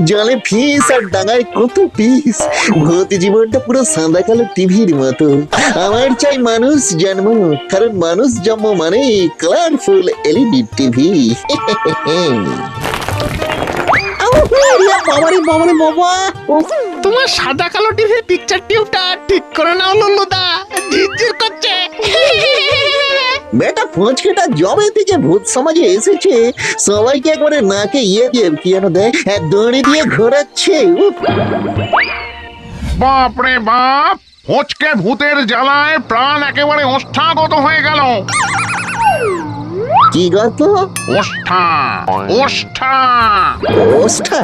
জলে ফিস আর ডাঙায় কত পিস, ভূত জীবনটা পুরো সাদা কালো টিভির মতো। আমার চাই মানুষ জন্ম, কারণ মানুষ জন্ম মানে কালারফুল এলইডি টিভি। তোমার সাদা কালো টিভির পিকচার টিউবটা ঠিক করে নাও লুল্লুদা, ঝিরঝির করছে। বেটা ফুচকেটা জবে থেকে ভূত সমাজে এসেছে, সবাইকে একবারে নাকে দিয়ে কি যেন দেয়, দড়ি দিয়ে ঘোরাচ্ছে। বাপ রে বাপ, ফুচকে ভূতের জ্বালায় প্রাণ একেবারে ওষ্ঠাগত হয়ে গেল। কি গত? ওষ্ঠা ওষ্ঠা ওষ্ঠা?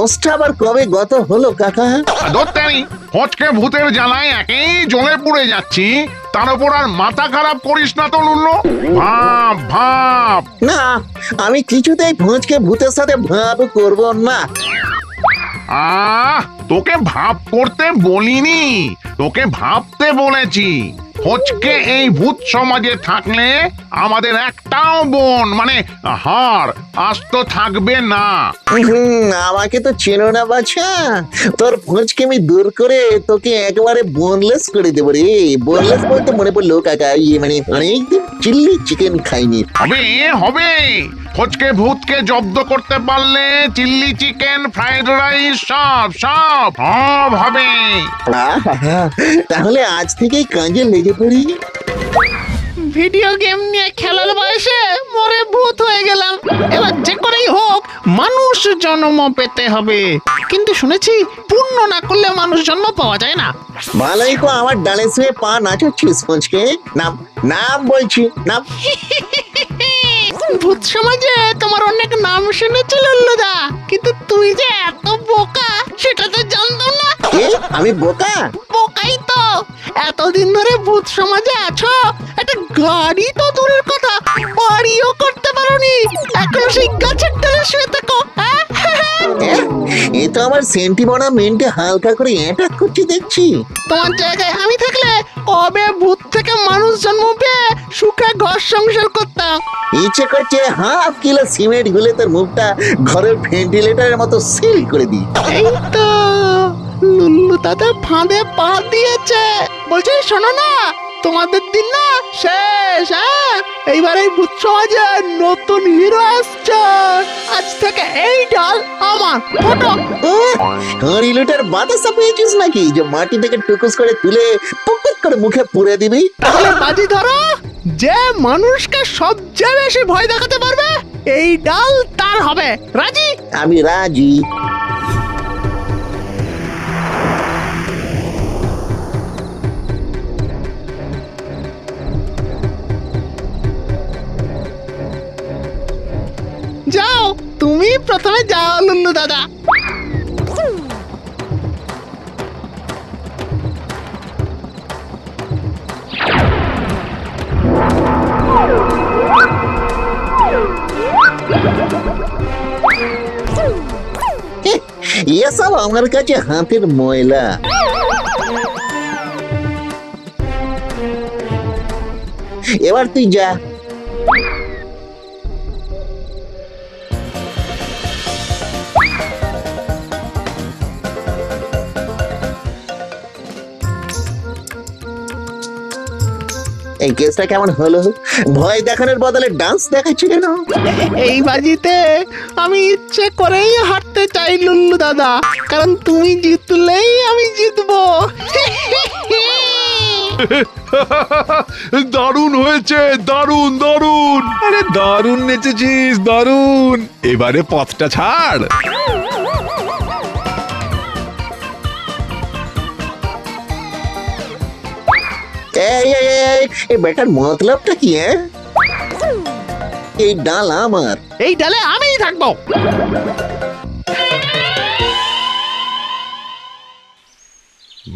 ওষ্ঠা আবার কবে গত হলো কাকা? দত্তারি, ফুচকে ভূতের জ্বালায় একেই জ্বলে পুড়ে যাচ্ছি, তার উপর আর মাথা খারাপ করিস না তো লুল্লু। ভাব ভাব। না, আমি কিছুতেই ফুচকে ভূতের সাথে ভাব করব না। তোকে ভাব করতে বলিনি, তোকে ভাবতে বলেছি। ফচকে এই ভূত সমাজে থাকলে আমাদের একটাও বোন মানে হাড় আস্ত থাকবে না। আমাকে তো চেনো না বাছা, তোর ফচকে আমি দূর করে তোকে একেবারে বোনলেস করে দেবো রে। বোনলেস বলতে মনে পড়লো কাকা, মানে অনেকদিন চিল্লি চিকেন খাইনি। হবে হবে, ফচকে ভূতকে জব্দ করতে পারলে চিল্লি চিকেন, ফ্রাইড রাইস সব সব সব হবে। তাহলে আজ থেকেই কাজে লেগে পড়ি। ভিডিও গেম নিয়ে খেলার বয়সে মরে ভূত হয়ে গেলাম, এবার যে করেই হোক মানুষ জন্ম পেতে হবে। কিন্তু শুনেছি পুণ্য না করলে মানুষ জন্ম পাওয়া যায় না। ভালোই তো আমার ডালে শুয়ে পা নাচাচ্ছিস ফচকে। নাম নাম বলছি, নাম। ভূত সমাজে তোমার অনেক নাম শুনেছি লুল্লুদা, কিন্তু তুই যে এত বোকা সেটা তো জানতাম না। আমি বোকা? বোকাই তো, এতদিন ধরে ভূত সমাজে আছো, একটা গাড়ি তো দূরের কথা বাড়িও করতে পারোনি, এখন সেই গাছের ডালে শুয়ে থাকো। এ তো আমার সেন্টিমেন্টে হালকা করে অ্যাটাক করছি দেখছি। তোমার জায়গায় আমি থাকলে কবে ভূত থেকে মানুষ জন্ম পেয়ে সুখে ঘর সংসার করতাম। ইচ্ছে করছে হাফ কিলো সিমেন্ট গুলে তোর মুখটা ঘরের ভেন্টিলেটরের মতো সিল করে দিই। এই তো লুল্লু দাদা ফাঁদে পা দিয়েছে। বলছে শোনো না, তোমাদের দিন না শেষ। এইবার এই ভূত সমাজে নতুন হিরো আসছে, আজ থেকে এই ডাল আমার। ফটো হরিলুটার বাতাসা পেয়েছিস নাকি যে মাটি থেকে টুকুস করে তুলে পুকুর করে মুখে পুরে দিবি? তাহলে বাজি ধরো, যে মানুষকে সবচেয়ে বেশি ভয় দেখাতে পারবে এই ডাল তার হবে। রাজি? আমি রাজি। যাও, তুমি প্রথমে যাও লুল্লু দাদা। এসব আমার কাছে হাতের ময়লা। এবার তুই যা। এই কেসটা কেমন হলো? ভয় দেখানোর বদলে ডান্স দেখাচ্ছি কেন? এই বাজিতে আমি ইচ্ছে করেই হারতে চাই লুল্লু দাদা, কারণ তুমি জিতলেই আমি জিতবো। দারুণ হয়েছে, দারুণ দারুণ। আরে দারুণ নেচেছিস, দারুণ। এবারে পথটা ছাড়। এই বেটার মতলবটা কি? এই ডাল আমার। এই ডালে আমিই থাকবো।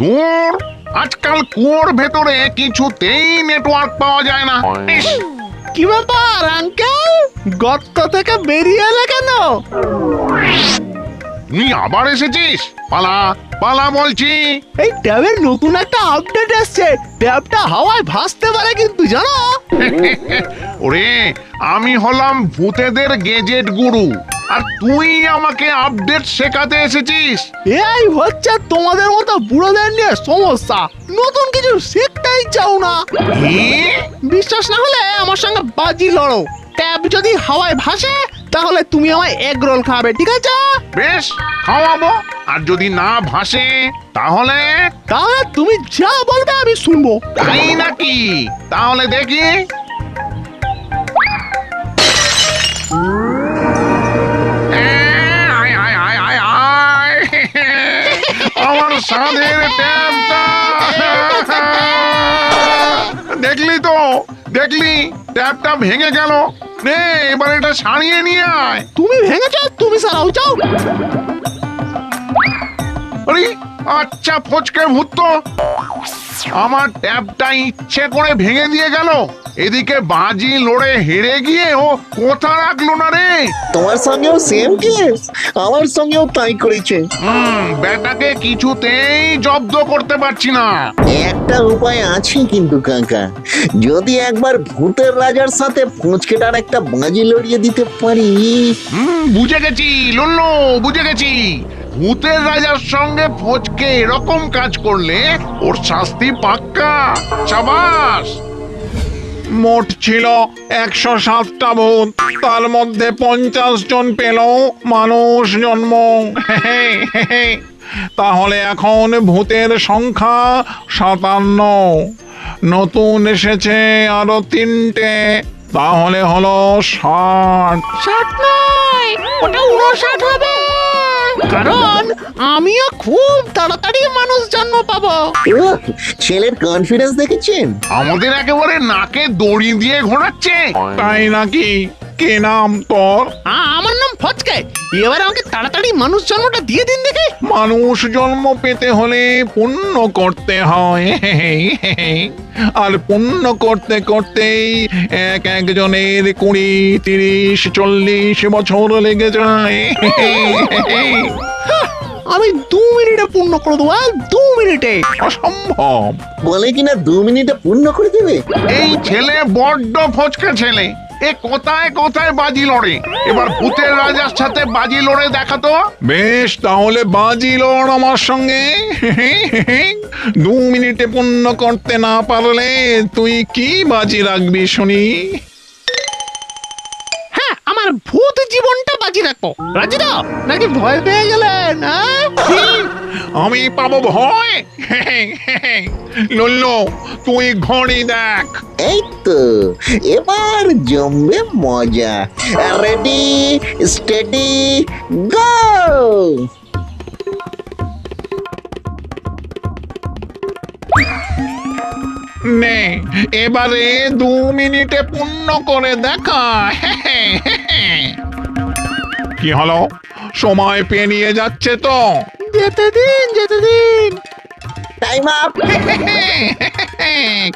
দূর, আজকাল কুয়োর ভেতরে কিছুতেই নেটওয়ার্ক পাওয়া যায় না। ইস, কি ব্যাপার আঙ্কেল, গর্ত থেকে বেরিয়ে এলে কেন? তুই আবার এসেছিস? পালা পালা বলছি। এই ট্যাবের নতুন একটা আপডেট এসছে, ট্যাবটা হাওয়ায় ভাসতে পারে কিন্তু জানো। ওরে, আমি হলাম ভূতেদের গেজেট গুরু, আর তুই আমাকে আপডেট শেখাতে এসেছিস? এই হচ্ছে তোমাদের মতো বুড়োদের নিয়ে সমস্যা, নতুন কিছু শিখতেই চাও না। কি? বিশ্বাস না হলে আমার সঙ্গে বাজি লড়ো। ট্যাব যদি হাওয়ায় ভাসে তাহলে তুমি আমায় এগ রোল খাবে, ঠিক আছে? বেশ, খাওয়াবো। আর যদি না ভাসে তাহলে? তাহলে তুমি যা বলবে আমি শুনবো। তাই নাকি? তাহলে দেখি। আয়, আয়, আয়, আয়, আয়। আমার সাধের ট্যাবটা। দেখলি তো, দেখলি ট্যাবটা ভেঙে গেল। নে, এবার এটা সারিয়ে নিয়ে আয়। তুমি ভেঙেছো, তুমি সারাও, যাও। আরে, আচ্ছা ফচকে ভূত তো। আমার ট্যাবটা ইচ্ছে করে ভেঙে দিয়ে গেল, এদিকে বাজি লড়ে হেরে গিয়ে ও কথা রাখলো না রে। তোমার সঙ্গেও সেম কেস, আমার সঙ্গেও তাই করেছে। ব্যাটাকে কিছুতেই জব্দ করতে পারছি না। একটা উপায় আছে কিন্তু কাকা, যদি একবার ভূতের রাজার সাথে ফুঁচকেটার একটা বাজি লড়িয়ে দিতে পারি। বুঝে গেছি লল্লো, বুঝে গেছি। ভূতের রাজার সঙ্গে ফচকে এরকম কাজ করলে ওর শাস্তি পাক্কা। সাবাস। মোট ছিল 107টা ভূত, তার মধ্যে 50 জন পেল মানুষ জন্ম। তাহলে এখন ভূতের সংখ্যা 57। নতুন এসেছে আরো 3টে, তাহলে হলো 60। 60 নয়, ওটা 59 হবে। কারণ আমিও খুব তাড়াতাড়ি মানুষ জন্ম পাবো। উহ, ছেলের কনফিডেন্স দেখেছেন? আমাদের একেবারে নাকে দড়ি দিয়ে ঘোরাচ্ছে। তাই নাকি? কি নাম তোর? আমার নাম ফচকে। এবার আমাকে তাড়াতাড়ি মানুষ জন্মটা দিয়ে দিন দেখে। মানুষ জন্ম পেতে হলে পুণ্য করতে হয়, আর পুণ্য করতে করতেই একজনের 20, 30, 40 বছর লেগে যায়। আমি 2 মিনিটে পূর্ণ করে দেবো, 2 মিনিটে। অসম্ভব। বলে কিনা 2 মিনিটে পূর্ণ করে দেবে। এই ছেলে বড্ড ফচকা ছেলে, এ কোথায় কোথায় বাজি লড়ে। এবার ভূতের রাজার সাথে বাজি লড়ে দেখাতো। বেশ, তাহলে বাজি লড় আমার সঙ্গে। 2 মিনিটে পূর্ণ করতে না পারলে তুই কি বাজি রাখবি শুনি? হ্যাঁ, আমার ভূত জীবনটা বাজি রাখবো। রাজি তো নাকি ভয় পেয়ে গেলেন? আমি পাবো ভয়? লল্লু, তুই ঘড়ি দেখ। এই তো, এবার জমবে মজা। রেডি, স্টেডি, গো। নে, এবারে 2 মিনিটে পূর্ণ করে দেখা। কি হলো? সময় পেরিয়ে যাচ্ছে তো। যেতে দিন, যেতে দিন। Time up.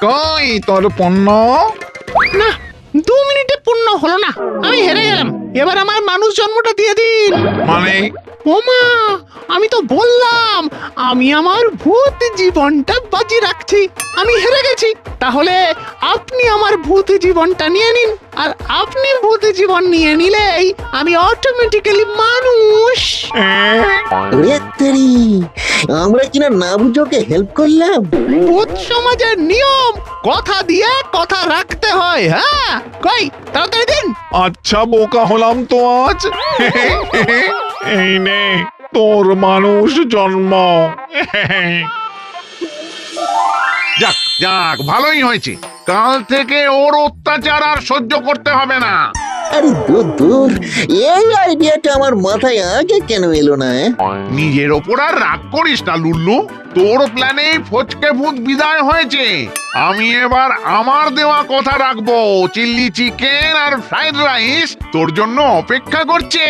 কই তোর পণ্য? না, 2 মিনিটে পূর্ণ হলো না, আমি হেরে গেলাম। এবার আমার মানুষ জন্মটা দিয়ে দিন। মানে? ওমা, আমি তো বললাম আমি আমার ভূত জীবনটা বাজি রাখছি। আমি হেরে গেছি। তাহলে আপনি আমার ভূত জীবনটা নিয়ে নিন, আর আপনি ভূত জীবন নিয়ে নিলেই আমি অটোমেটিক্যালি মানুষ। ওরে তেরি, আমরা কিনা না বুঝোকে হেল্প করলাম। ভূত সমাজের নিয়ম, কথা দিয়ে কথা রাখতে হয়। হ্যাঁ, কই তাড়াতাড়ি দিন। আচ্ছা, বোকা হলাম তো আজ। এই নে তোর মানুষ জন্ম। যাক যাক, ভালোই হয়েছে। কাল থেকে ওর অত্যাচার আর সহ্য করতে হবে না। আরে দূর দূর, এই আইডিয়াটা আমার মাথায় আগে কেন এলো না? নিজের ওপর আর রাগ করিস না লুল্লু, তোর প্ল্যানে ফচকে ভূত বিদায় হয়েছে। আমি এবার আমার দেওয়া কথা রাখবো, চিল্লি চিকেন আর ফ্রাইড রাইস তোর জন্য অপেক্ষা করছে।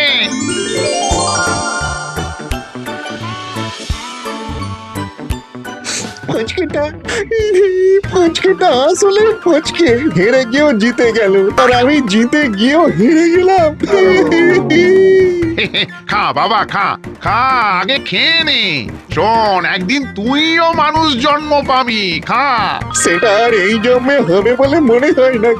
ফচকেটা আসলে ফচকে, হেরে গিয়েও জিতে গেল, আর আমি জিতে গিয়েও হেরে গেলাম। খা বাবা খা খা, আগে খেয়ে নে। শোন, একদিন তুইও মানুষ জন্ম পাবি, খা। সেটা আর এই জন্মে হবে বলে মনে হয় না।